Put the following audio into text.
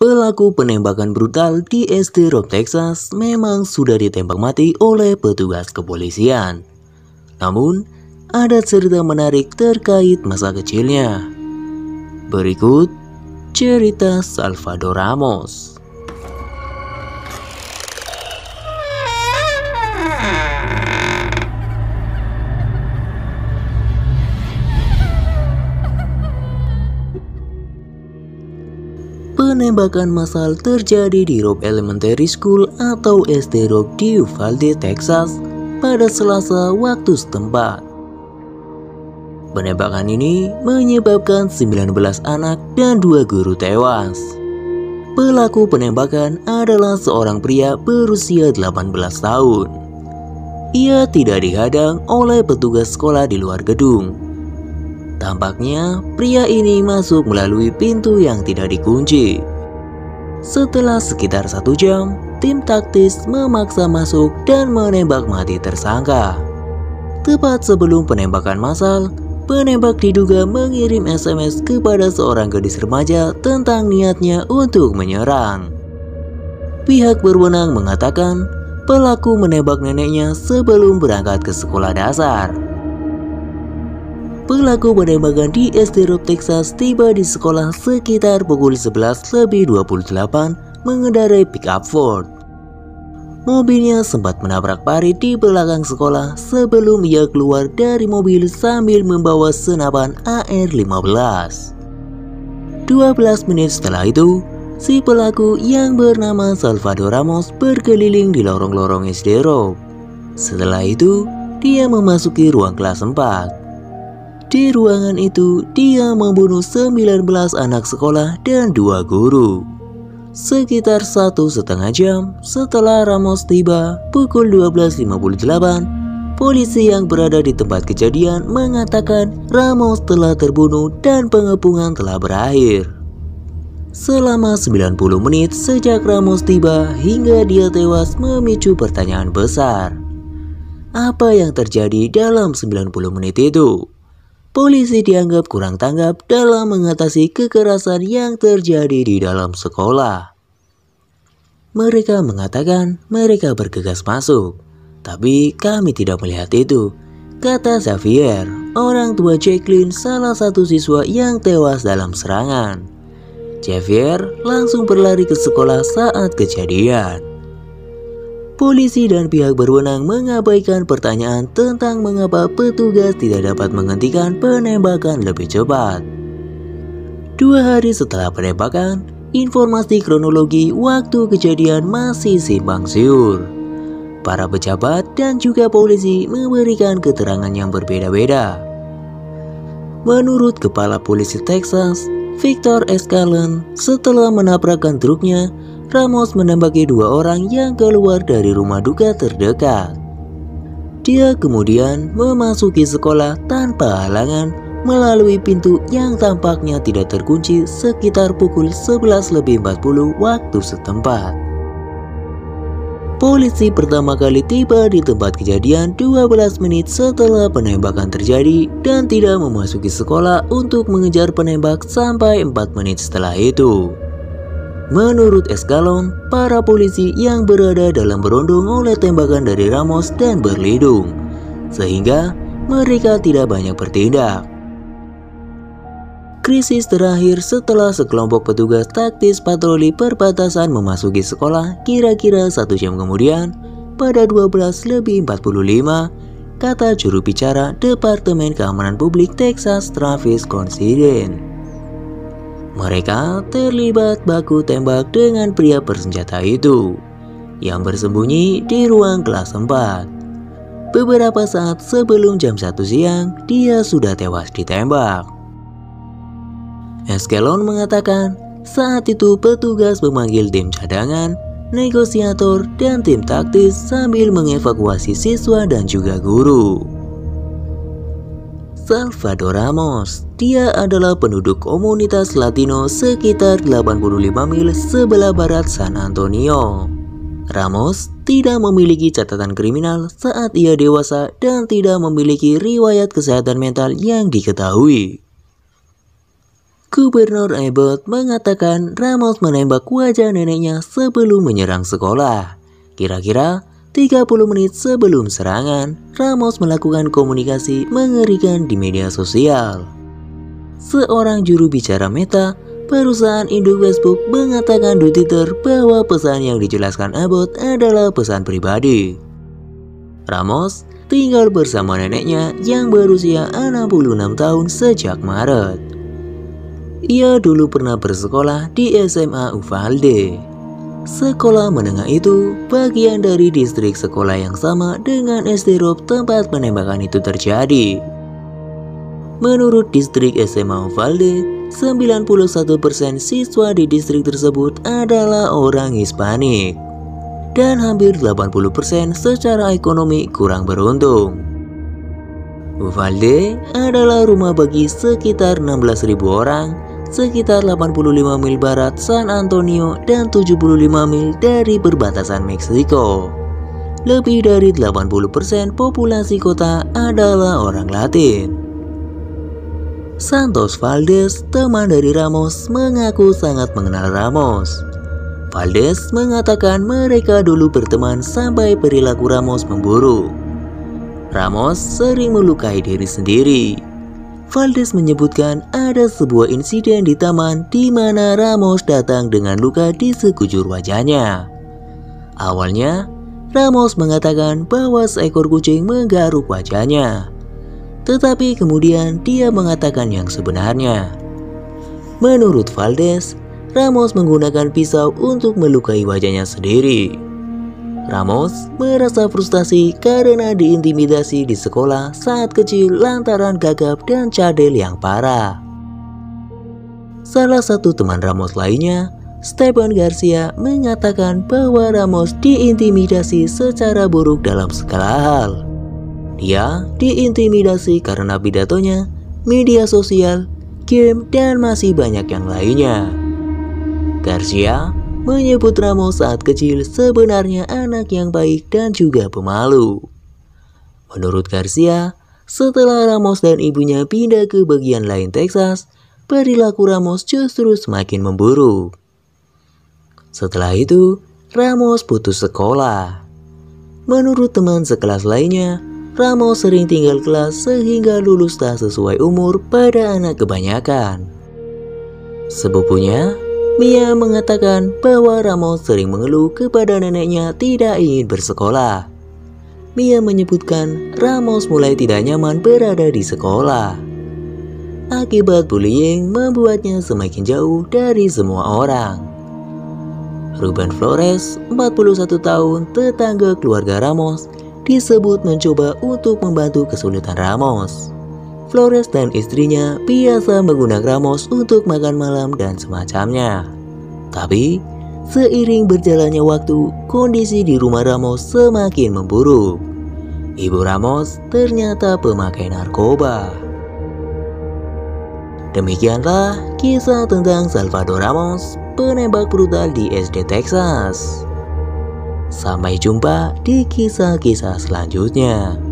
Pelaku penembakan brutal di SD Rob, Texas memang sudah ditembak mati oleh petugas kepolisian. Namun, ada cerita menarik terkait masa kecilnya. Berikut cerita Salvador Ramos. Penembakan massal terjadi di Rob Elementary School atau SD Rob di Uvalde, Texas pada Selasa waktu setempat. Penembakan ini menyebabkan 19 anak dan 2 guru tewas. Pelaku penembakan adalah seorang pria berusia 18 tahun. Ia tidak dihadang oleh petugas sekolah di luar gedung. Tampaknya pria ini masuk melalui pintu yang tidak dikunci. Setelah sekitar 1 jam, tim taktis memaksa masuk dan menembak mati tersangka. Tepat sebelum penembakan massal, penembak diduga mengirim SMS kepada seorang gadis remaja tentang niatnya untuk menyerang. Pihak berwenang mengatakan pelaku menembak neneknya sebelum berangkat ke sekolah dasar. Pelaku penembakan di SD Rob, Texas tiba di sekolah sekitar pukul 11:28 mengendarai pick-up Ford. Mobilnya sempat menabrak parit di belakang sekolah sebelum ia keluar dari mobil sambil membawa senapan AR-15. 12 menit setelah itu, si pelaku yang bernama Salvador Ramos berkeliling di lorong-lorong SD Rob. Setelah itu, dia memasuki ruang kelas 4. Di ruangan itu, dia membunuh 19 anak sekolah dan 2 guru. Sekitar 1,5 jam setelah Ramos tiba, pukul 12:58, polisi yang berada di tempat kejadian mengatakan Ramos telah terbunuh dan pengepungan telah berakhir. Selama 90 menit sejak Ramos tiba hingga dia tewas memicu pertanyaan besar. Apa yang terjadi dalam 90 menit itu? Polisi dianggap kurang tanggap dalam mengatasi kekerasan yang terjadi di dalam sekolah. Mereka mengatakan mereka bergegas masuk, tapi kami tidak melihat itu, kata Xavier, orang tua Jacqueline, salah satu siswa yang tewas dalam serangan. Xavier langsung berlari ke sekolah saat kejadian. Polisi dan pihak berwenang mengabaikan pertanyaan tentang mengapa petugas tidak dapat menghentikan penembakan lebih cepat. 2 hari setelah penembakan, informasi kronologi waktu kejadian masih simpang siur. Para pejabat dan juga polisi memberikan keterangan yang berbeda-beda. Menurut Kepala Polisi Texas, Victor Escalon, setelah menabrakkan truknya, Ramos menembaki 2 orang yang keluar dari rumah duka terdekat. Dia kemudian memasuki sekolah tanpa halangan melalui pintu yang tampaknya tidak terkunci sekitar pukul 11:40 waktu setempat. Polisi pertama kali tiba di tempat kejadian 12 menit setelah penembakan terjadi dan tidak memasuki sekolah untuk mengejar penembak sampai 4 menit setelah itu. Menurut Escalon, para polisi yang berada dalam berondong oleh tembakan dari Ramos dan berlindung, sehingga mereka tidak banyak bertindak. Krisis terakhir setelah sekelompok petugas taktis patroli perbatasan memasuki sekolah kira-kira 1 jam kemudian pada 12:45, kata juru bicara Departemen Keamanan Publik Texas Travis Considine. Mereka terlibat baku tembak dengan pria bersenjata itu yang bersembunyi di ruang kelas 4. Beberapa saat sebelum jam 1 siang, dia sudah tewas ditembak. Escalon mengatakan saat itu petugas memanggil tim cadangan, negosiator, dan tim taktis sambil mengevakuasi siswa dan juga guru. Salvador Ramos, dia adalah penduduk komunitas Latino sekitar 85 mil sebelah barat San Antonio. Ramos tidak memiliki catatan kriminal saat ia dewasa dan tidak memiliki riwayat kesehatan mental yang diketahui. Gubernur Abbott mengatakan Ramos menembak wajah neneknya sebelum menyerang sekolah. Kira-kira 30 menit sebelum serangan, Ramos melakukan komunikasi mengerikan di media sosial. Seorang juru bicara Meta, perusahaan induk Facebook, mengatakan di Twitter bahwa pesan yang dijelaskan Abbott adalah pesan pribadi. Ramos tinggal bersama neneknya yang berusia 66 tahun sejak Maret. Ia dulu pernah bersekolah di SMA Uvalde. Sekolah menengah itu bagian dari distrik sekolah yang sama dengan SD Rob tempat penembakan itu terjadi. Menurut distrik SMA Uvalde, 91% siswa di distrik tersebut adalah orang Hispanik. Dan hampir 80% secara ekonomi kurang beruntung. Uvalde adalah rumah bagi sekitar 16.000 orang, sekitar 85 mil barat San Antonio dan 75 mil dari perbatasan Meksiko. Lebih dari 80% populasi kota adalah orang Latin. Santos Valdez, teman dari Ramos, mengaku sangat mengenal Ramos. Valdez mengatakan mereka dulu berteman sampai perilaku Ramos memburuk. Ramos sering melukai diri sendiri. Valdez menyebutkan ada sebuah insiden di taman di mana Ramos datang dengan luka di sekujur wajahnya. Awalnya, Ramos mengatakan bahwa seekor kucing menggaruk wajahnya. Tetapi kemudian dia mengatakan yang sebenarnya. Menurut Valdez, Ramos menggunakan pisau untuk melukai wajahnya sendiri. Ramos merasa frustasi karena diintimidasi di sekolah saat kecil lantaran gagap dan cadel yang parah. Salah satu teman Ramos lainnya, Stephen Garcia, mengatakan bahwa Ramos diintimidasi secara buruk dalam segala hal. Dia diintimidasi karena pidatonya, media sosial, game, dan masih banyak yang lainnya. Garcia menyebut Ramos saat kecil sebenarnya anak yang baik dan juga pemalu. Menurut Garcia, setelah Ramos dan ibunya pindah ke bagian lain Texas, perilaku Ramos justru semakin memburuk. Setelah itu, Ramos putus sekolah. Menurut teman sekelas lainnya, Ramos sering tinggal kelas sehingga lulus tak sesuai umur pada anak kebanyakan. Sepupunya, Mia, mengatakan bahwa Ramos sering mengeluh kepada neneknya tidak ingin bersekolah. Mia menyebutkan Ramos mulai tidak nyaman berada di sekolah. Akibat bullying membuatnya semakin jauh dari semua orang. Ruben Flores, 41 tahun, tetangga keluarga Ramos, disebut mencoba untuk membantu kesulitan Ramos. Flores dan istrinya biasa mengundang Ramos untuk makan malam dan semacamnya. Tapi, seiring berjalannya waktu, kondisi di rumah Ramos semakin memburuk. Ibu Ramos ternyata pemakai narkoba. Demikianlah kisah tentang Salvador Ramos, penembak brutal di SD Texas. Sampai jumpa di kisah-kisah selanjutnya.